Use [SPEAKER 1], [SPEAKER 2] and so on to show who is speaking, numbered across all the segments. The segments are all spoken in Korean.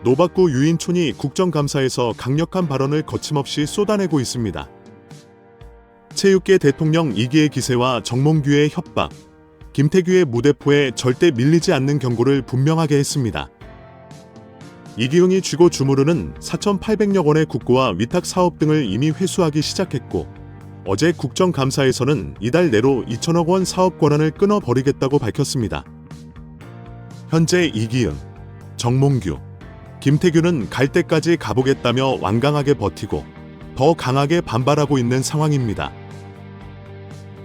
[SPEAKER 1] 노박구 유인촌이 국정감사에서 강력한 발언을 거침없이 쏟아내고 있습니다. 체육계 대통령 2기의 기세와 정몽규의 협박, 김태규의 무대포에 절대 밀리지 않는 경고를 분명하게 했습니다. 이기흥이 쥐고 주무르는 4,800여 원의 국고와 위탁 사업 등을 이미 회수하기 시작했고, 어제 국정감사에서는 이달 내로 2천억 원 사업 권한을 끊어버리겠다고 밝혔습니다. 현재 이기흥, 정몽규, 김태규는 갈 때까지 가보겠다며 완강하게 버티고 더 강하게 반발하고 있는 상황입니다.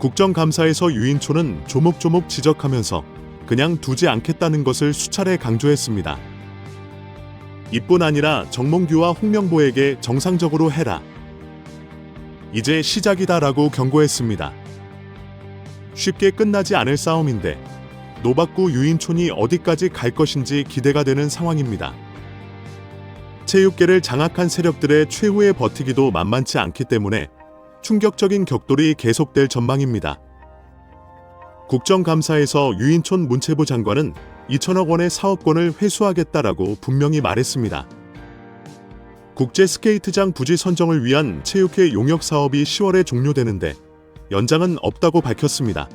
[SPEAKER 1] 국정감사에서 유인촌은 조목조목 지적하면서 그냥 두지 않겠다는 것을 수차례 강조했습니다. 이뿐 아니라 정몽규와 홍명보에게 정상적으로 해라. 이제 시작이다라고 경고했습니다. 쉽게 끝나지 않을 싸움인데 노박구 유인촌이 어디까지 갈 것인지 기대가 되는 상황입니다. 체육계를 장악한 세력들의 최후의 버티기도 만만치 않기 때문에 충격적인 격돌이 계속될 전망입니다. 국정감사에서 유인촌 문체부 장관은 2천억 원의 사업권을 회수하겠다라고 분명히 말했습니다. 국제 스케이트장 부지 선정을 위한 체육회 용역 사업이 10월에 종료되는데 연장은 없다고 밝혔습니다.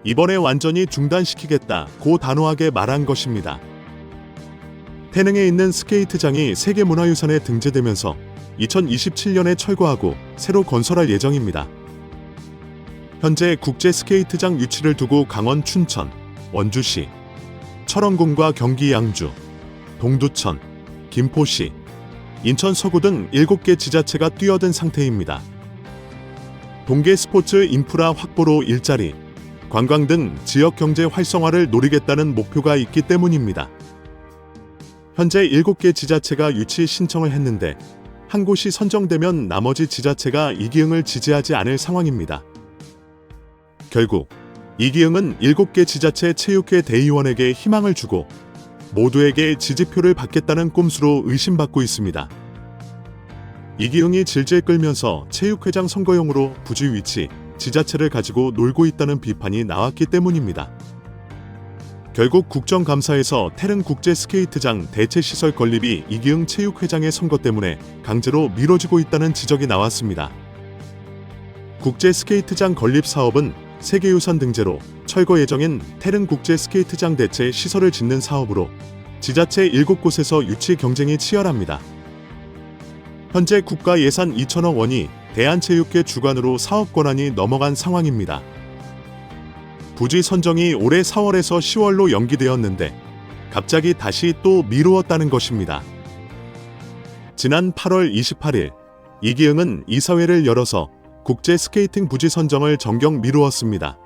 [SPEAKER 1] 이번에 완전히 중단시키겠다고 단호하게 말한 것입니다. 태릉에 있는 스케이트장이 세계문화유산에 등재되면서 2027년에 철거하고 새로 건설할 예정입니다. 현재 국제 스케이트장 유치를 두고 강원 춘천, 원주시, 철원군과 경기 양주, 동두천, 김포시, 인천 서구 등 7개 지자체가 뛰어든 상태입니다. 동계 스포츠 인프라 확보로 일자리, 관광 등 지역 경제 활성화를 노리겠다는 목표가 있기 때문입니다. 현재 7개 지자체가 유치 신청을 했는데 한 곳이 선정되면 나머지 지자체가 이기흥을 지지하지 않을 상황입니다. 결국 이기흥은 7개 지자체 체육회 대의원에게 희망을 주고 모두에게 지지표를 받겠다는 꼼수로 의심받고 있습니다. 이기흥이 질질 끌면서 체육회장 선거용으로 부지 위치, 지자체를 가지고 놀고 있다는 비판이 나왔기 때문입니다. 결국 국정감사에서 태릉 국제 스케이트장 대체시설 건립이 이기흥 체육회장의 선거 때문에 강제로 미뤄지고 있다는 지적이 나왔습니다. 국제 스케이트장 건립 사업은 세계유산 등재로 철거 예정인 태릉 국제 스케이트장 대체 시설을 짓는 사업으로 지자체 7곳에서 유치 경쟁이 치열합니다. 현재 국가 예산 2천억 원이 대한체육회 주관으로 사업 권한이 넘어간 상황입니다. 부지 선정이 올해 4월에서 10월로 연기되었는데 갑자기 다시 또 미루었다는 것입니다. 지난 8월 28일 이기흥은 이사회를 열어서 국제 스케이팅 부지 선정을 정경 미루었습니다.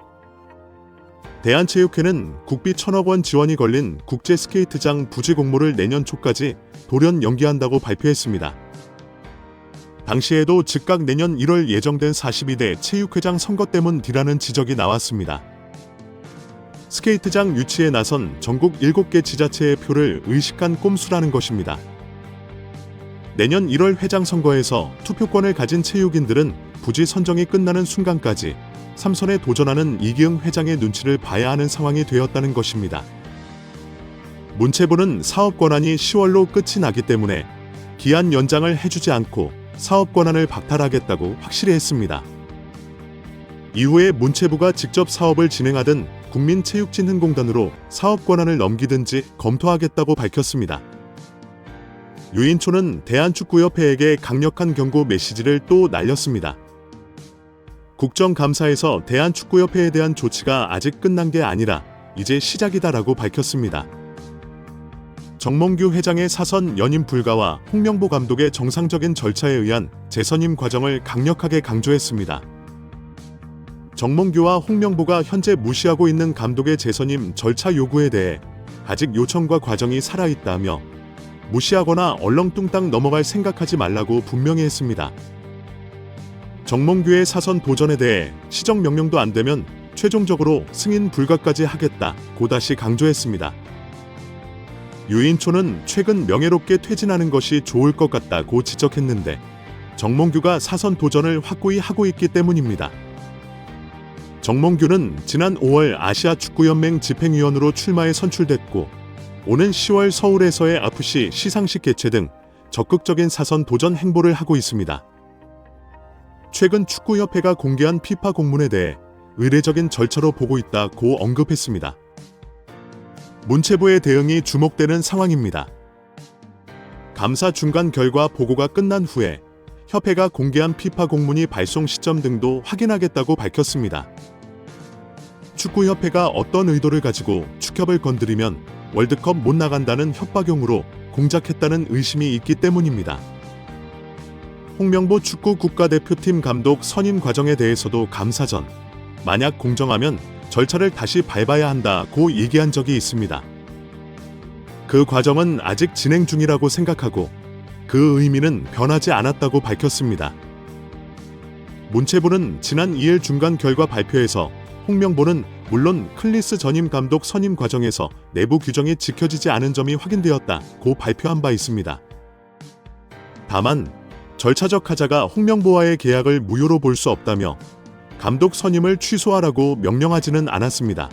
[SPEAKER 1] 대한체육회는 국비 1,000억 원 지원이 걸린 국제 스케이트장 부지 공모를 내년 초까지 돌연 연기한다고 발표했습니다. 당시에도 즉각 내년 1월 예정된 42대 체육회장 선거 때문 뒤라는 지적이 나왔습니다. 스케이트장 유치에 나선 전국 7개 지자체의 표를 의식한 꼼수라는 것입니다. 내년 1월 회장 선거에서 투표권을 가진 체육인들은 부지 선정이 끝나는 순간까지 3선에 도전하는 이기흥 회장의 눈치를 봐야 하는 상황이 되었다는 것입니다. 문체부는 사업 권한이 10월로 끝이 나기 때문에 기한 연장을 해주지 않고 사업 권한을 박탈하겠다고 확실히 했습니다. 이후에 문체부가 직접 사업을 진행하든 국민체육진흥공단으로 사업 권한을 넘기든지 검토하겠다고 밝혔습니다. 유인촌은 대한축구협회에게 강력한 경고 메시지를 또 날렸습니다. 국정감사에서 대한축구협회에 대한 조치가 아직 끝난 게 아니라 이제 시작이다라고 밝혔습니다. 정몽규 회장의 사선 연임 불가와 홍명보 감독의 정상적인 절차에 의한 재선임 과정을 강력하게 강조했습니다. 정몽규와 홍명보가 현재 무시하고 있는 감독의 재선임 절차 요구에 대해 아직 요청과 과정이 살아있다며 무시하거나 얼렁뚱땅 넘어갈 생각하지 말라고 분명히 했습니다. 정몽규의 사선 도전에 대해 시정 명령도 안 되면 최종적으로 승인 불가까지 하겠다고 다시 강조했습니다. 유인촌은 최근 명예롭게 퇴진하는 것이 좋을 것 같다고 지적했는데 정몽규가 사선 도전을 확고히 하고 있기 때문입니다. 정몽규는 지난 5월 아시아축구연맹 집행위원으로 출마해 선출됐고 오는 10월 서울에서의 FC 시상식 개최 등 적극적인 사선 도전 행보를 하고 있습니다. 최근 축구협회가 공개한 피파 공문에 대해 의례적인 절차로 보고 있다고 언급했습니다. 문체부의 대응이 주목되는 상황입니다. 감사 중간 결과 보고가 끝난 후에 협회가 공개한 피파 공문이 발송 시점 등도 확인하겠다고 밝혔습니다. 축구협회가 어떤 의도를 가지고 축협을 건드리면 월드컵 못 나간다는 협박용으로 공작했다는 의심이 있기 때문입니다. 홍명보 축구 국가대표팀 감독 선임 과정에 대해서도 감사 전 만약 공정하면 절차를 다시 밟아야 한다고 얘기한 적이 있습니다. 그 과정은 아직 진행 중이라고 생각하고 그 의미는 변하지 않았다고 밝혔습니다. 문체부는 지난 2일 중간 결과 발표에서 홍명보는 물론 클리스 전임 감독 선임 과정에서 내부 규정이 지켜지지 않은 점이 확인되었다고 발표한 바 있습니다. 다만 절차적 하자가 홍명보와의 계약을 무효로 볼 수 없다며 감독 선임을 취소하라고 명령하지는 않았습니다.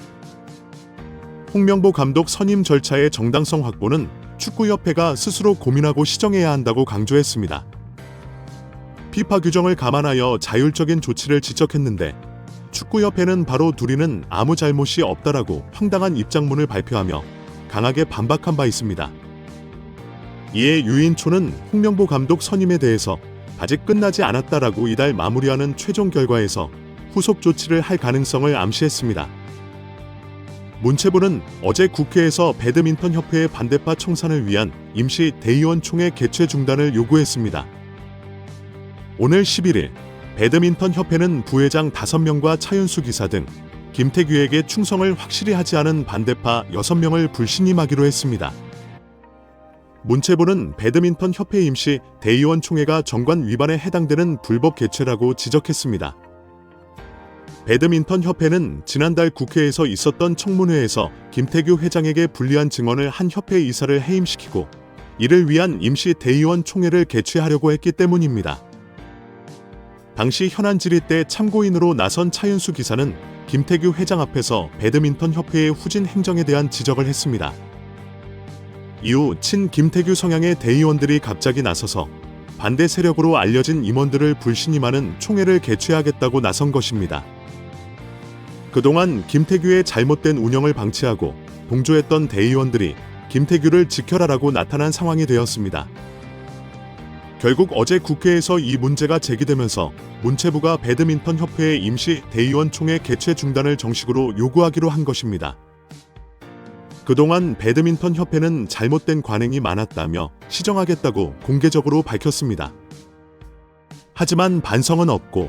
[SPEAKER 1] 홍명보 감독 선임 절차의 정당성 확보는 축구협회가 스스로 고민하고 시정해야 한다고 강조했습니다. 피파 규정을 감안하여 자율적인 조치를 지적했는데 축구협회는 바로 둘이는 아무 잘못이 없다라고 황당한 입장문을 발표하며 강하게 반박한 바 있습니다. 이에 유인초는 홍명보 감독 선임에 대해서 아직 끝나지 않았다라고 이달 마무리하는 최종 결과에서 후속 조치를 할 가능성을 암시했습니다. 문체부는 어제 국회에서 배드민턴협회의 반대파 청산을 위한 임시 대의원총회 개최 중단을 요구했습니다. 오늘 11일 배드민턴협회는 부회장 5명과 차윤수 기사 등 김태규에게 충성을 확실히 하지 않은 반대파 6명을 불신임하기로 했습니다. 문체부는 배드민턴협회 임시 대의원총회가 정관 위반에 해당되는 불법 개최라고 지적했습니다. 배드민턴협회는 지난달 국회에서 있었던 청문회에서 김태규 회장에게 불리한 증언을 한 협회 이사를 해임시키고 이를 위한 임시 대의원 총회를 개최하려고 했기 때문입니다. 당시 현안 질의 때 참고인으로 나선 차윤수 기사는 김태규 회장 앞에서 배드민턴협회의 후진 행정에 대한 지적을 했습니다. 이후 친 김태규 성향의 대의원들이 갑자기 나서서 반대 세력으로 알려진 임원들을 불신임하는 총회를 개최하겠다고 나선 것입니다. 그동안 김태규의 잘못된 운영을 방치하고 동조했던 대의원들이 김태규를 지켜라라고 나타난 상황이 되었습니다. 결국 어제 국회에서 이 문제가 제기되면서 문체부가 배드민턴협회의 임시 대의원 총회 개최 중단을 정식으로 요구하기로 한 것입니다. 그동안 배드민턴협회는 잘못된 관행이 많았다며 시정하겠다고 공개적으로 밝혔습니다. 하지만 반성은 없고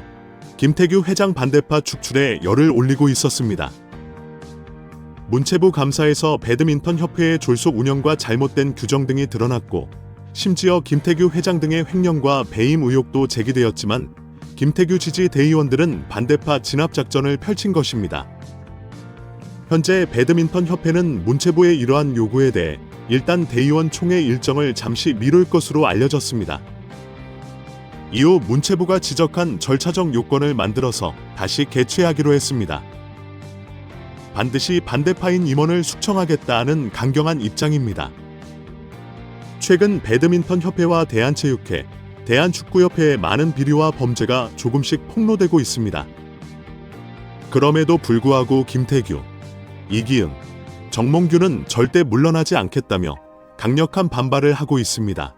[SPEAKER 1] 김태규 회장 반대파 축출에 열을 올리고 있었습니다. 문체부 감사에서 배드민턴협회의 졸속 운영과 잘못된 규정 등이 드러났고 심지어 김태규 회장 등의 횡령과 배임 의혹도 제기되었지만 김태규 지지 대의원들은 반대파 진압작전을 펼친 것입니다. 현재 배드민턴협회는 문체부의 이러한 요구에 대해 일단 대의원 총회 일정을 잠시 미룰 것으로 알려졌습니다. 이후 문체부가 지적한 절차적 요건을 만들어서 다시 개최하기로 했습니다. 반드시 반대파인 임원을 숙청하겠다는 강경한 입장입니다. 최근 배드민턴협회와 대한체육회, 대한축구협회의 많은 비리와 범죄가 조금씩 폭로되고 있습니다. 그럼에도 불구하고 김태규, 이기흥, 정몽규는 절대 물러나지 않겠다며 강력한 반발을 하고 있습니다.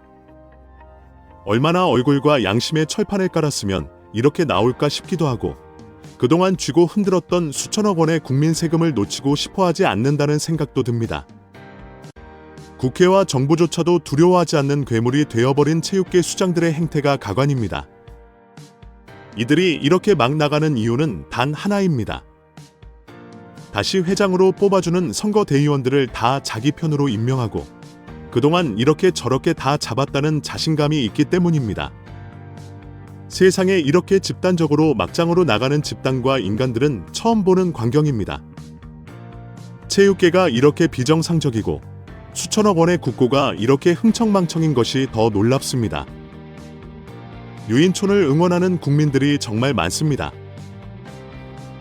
[SPEAKER 1] 얼마나 얼굴과 양심의 철판을 깔았으면 이렇게 나올까 싶기도 하고 그동안 쥐고 흔들었던 수천억 원의 국민 세금을 놓치고 싶어하지 않는다는 생각도 듭니다. 국회와 정부조차도 두려워하지 않는 괴물이 되어버린 체육계 수장들의 행태가 가관입니다. 이들이 이렇게 막 나가는 이유는 단 하나입니다. 다시 회장으로 뽑아주는 선거 대의원들을 다 자기 편으로 임명하고 그동안 이렇게 저렇게 다 잡았다는 자신감이 있기 때문입니다. 세상에 이렇게 집단적으로 막장으로 나가는 집단과 인간들은 처음 보는 광경입니다. 체육계가 이렇게 비정상적이고 수천억 원의 국고가 이렇게 흥청망청인 것이 더 놀랍습니다. 유인촌을 응원하는 국민들이 정말 많습니다.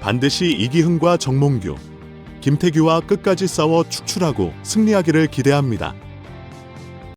[SPEAKER 1] 반드시 이기흥과 정몽규, 김태규와 끝까지 싸워 축출하고 승리하기를 기대합니다.